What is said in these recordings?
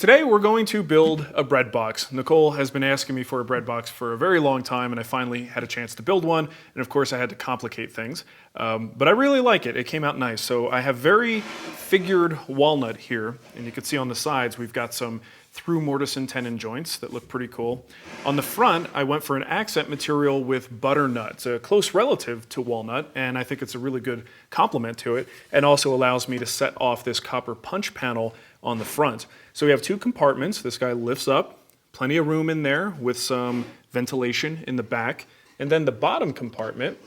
Today we're going to build a bread box. Nicole has been asking me for a bread box for a very long time, and I finally had a chance to build one. And of course I had to complicate things, but I really like it. It came out nice. So I have very figured walnut here, and you can see on the sides we've got some through mortise and tenon joints that look pretty cool. On the front, I went for an accent material with butternut. It's a close relative to walnut, and I think it's a really good complement to it, and also allows me to set off this copper punch panel on the front. So we have two compartments. This guy lifts up, plenty of room in there with some ventilation in the back. And then the bottom compartment,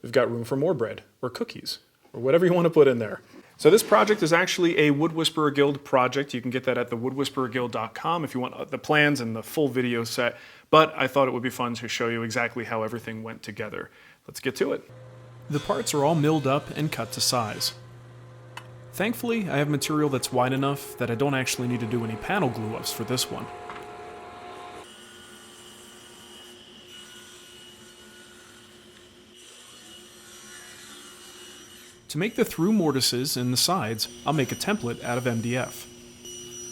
we've got room for more bread or cookies or whatever you want to put in there. So this project is actually a Wood Whisperer Guild project. You can get that at thewoodwhispererguild.com if you want the plans and the full video set. But I thought it would be fun to show you exactly how everything went together. Let's get to it. The parts are all milled up and cut to size. Thankfully, I have material that's wide enough that I don't actually need to do any panel glue-ups for this one. To make the through mortises in the sides, I'll make a template out of MDF.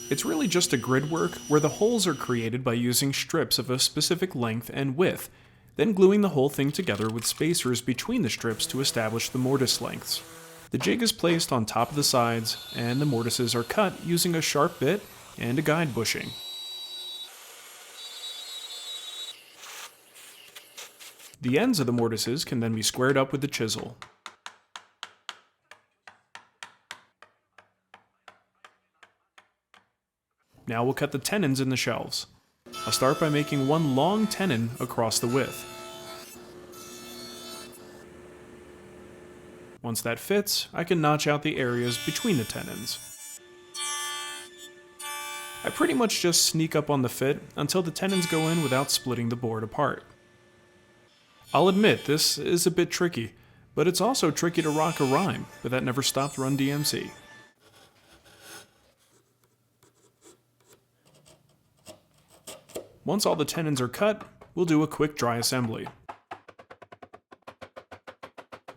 It's really just a grid work where the holes are created by using strips of a specific length and width, then gluing the whole thing together with spacers between the strips to establish the mortise lengths. The jig is placed on top of the sides, and the mortises are cut using a sharp bit and a guide bushing. The ends of the mortises can then be squared up with the chisel. Now we'll cut the tenons in the shelves. I'll start by making one long tenon across the width. Once that fits, I can notch out the areas between the tenons. I pretty much just sneak up on the fit until the tenons go in without splitting the board apart. I'll admit this is a bit tricky, but it's also tricky to rock a rhyme, but that never stopped Run DMC. Once all the tenons are cut, we'll do a quick dry assembly.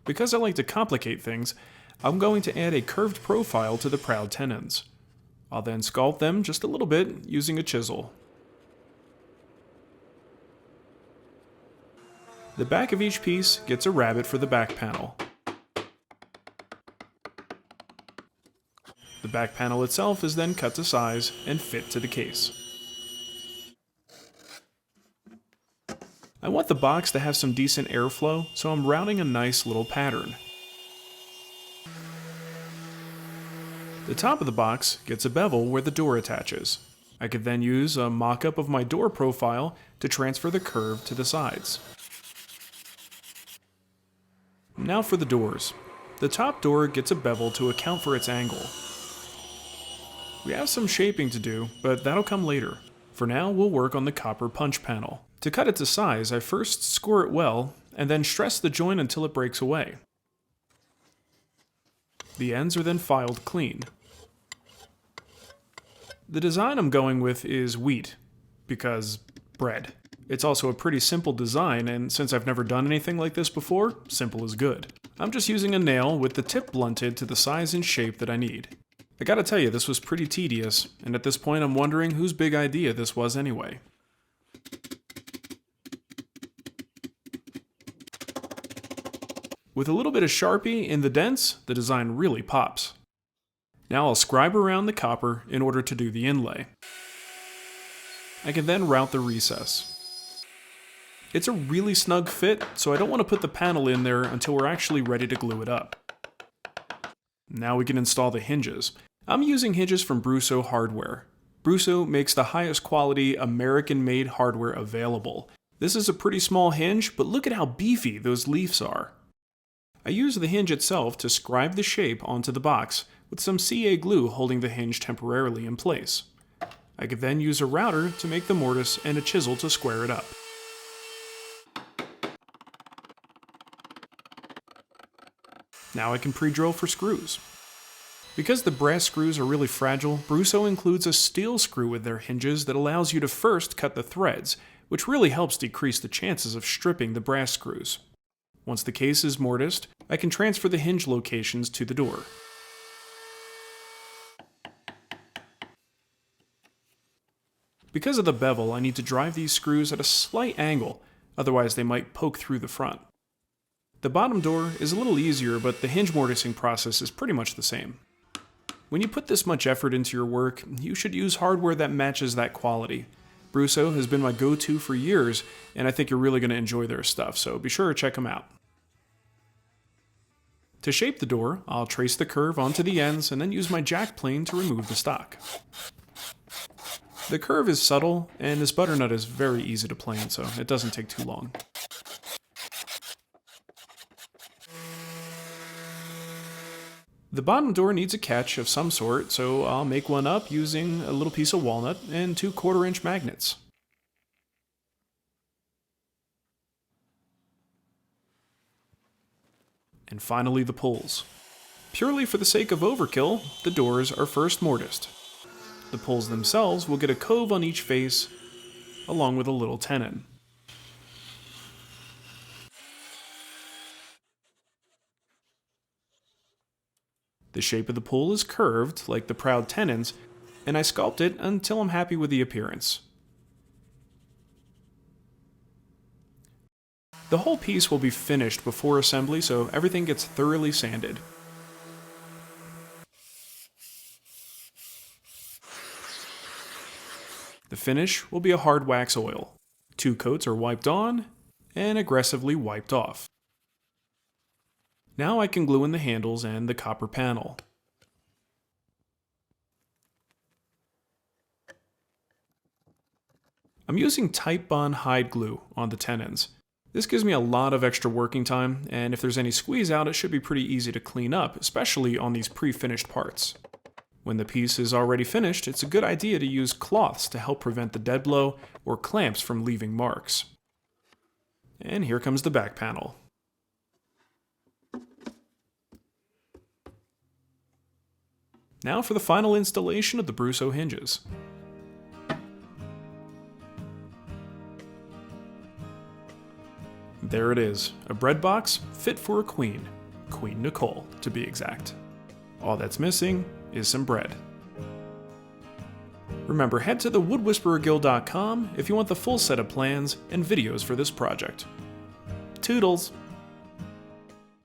Because I like to complicate things, I'm going to add a curved profile to the proud tenons. I'll then sculpt them just a little bit using a chisel. The back of each piece gets a rabbet for the back panel. The back panel itself is then cut to size and fit to the case. I want the box to have some decent airflow, so I'm routing a nice little pattern. The top of the box gets a bevel where the door attaches. I could then use a mock-up of my door profile to transfer the curve to the sides. Now for the doors. The top door gets a bevel to account for its angle. We have some shaping to do, but that'll come later. For now, we'll work on the copper punch panel. To cut it to size, I first score it well, and then stress the joint until it breaks away. The ends are then filed clean. The design I'm going with is wheat, because bread. It's also a pretty simple design, and since I've never done anything like this before, simple is good. I'm just using a nail with the tip blunted to the size and shape that I need. I gotta tell you, this was pretty tedious, and at this point I'm wondering whose big idea this was anyway. With a little bit of Sharpie in the dents, the design really pops. Now I'll scribe around the copper in order to do the inlay. I can then route the recess. It's a really snug fit, so I don't want to put the panel in there until we're actually ready to glue it up. Now we can install the hinges. I'm using hinges from Brusso Hardware. Brusso makes the highest quality American-made hardware available. This is a pretty small hinge, but look at how beefy those leaves are. I use the hinge itself to scribe the shape onto the box, with some CA glue holding the hinge temporarily in place. I could then use a router to make the mortise and a chisel to square it up. Now I can pre-drill for screws. Because the brass screws are really fragile, Brusso includes a steel screw with their hinges that allows you to first cut the threads, which really helps decrease the chances of stripping the brass screws. Once the case is mortised, I can transfer the hinge locations to the door. Because of the bevel, I need to drive these screws at a slight angle, otherwise they might poke through the front. The bottom door is a little easier, but the hinge mortising process is pretty much the same. When you put this much effort into your work, you should use hardware that matches that quality. Brusso has been my go-to for years, and I think you're really going to enjoy their stuff, so be sure to check them out. To shape the door, I'll trace the curve onto the ends and then use my jack plane to remove the stock. The curve is subtle, and this butternut is very easy to plane, so it doesn't take too long. The bottom door needs a catch of some sort, so I'll make one up using a little piece of walnut and 2 1/4-inch magnets. And finally the pulls. Purely for the sake of overkill, the doors are first mortised. The pulls themselves will get a cove on each face, along with a little tenon. The shape of the pull is curved, like the proud tenons, and I sculpt it until I'm happy with the appearance. The whole piece will be finished before assembly, so everything gets thoroughly sanded. The finish will be a hard wax oil. 2 coats are wiped on and aggressively wiped off. Now I can glue in the handles and the copper panel. I'm using Type Bond hide glue on the tenons. This gives me a lot of extra working time, and if there's any squeeze out, it should be pretty easy to clean up, especially on these pre-finished parts. When the piece is already finished, it's a good idea to use cloths to help prevent the dead blow or clamps from leaving marks. And here comes the back panel. Now for the final installation of the Brusso hinges. There it is, a bread box fit for a queen. Queen Nicole, to be exact. All that's missing is some bread. Remember, head to thewoodwhispererguild.com if you want the full set of plans and videos for this project. Toodles!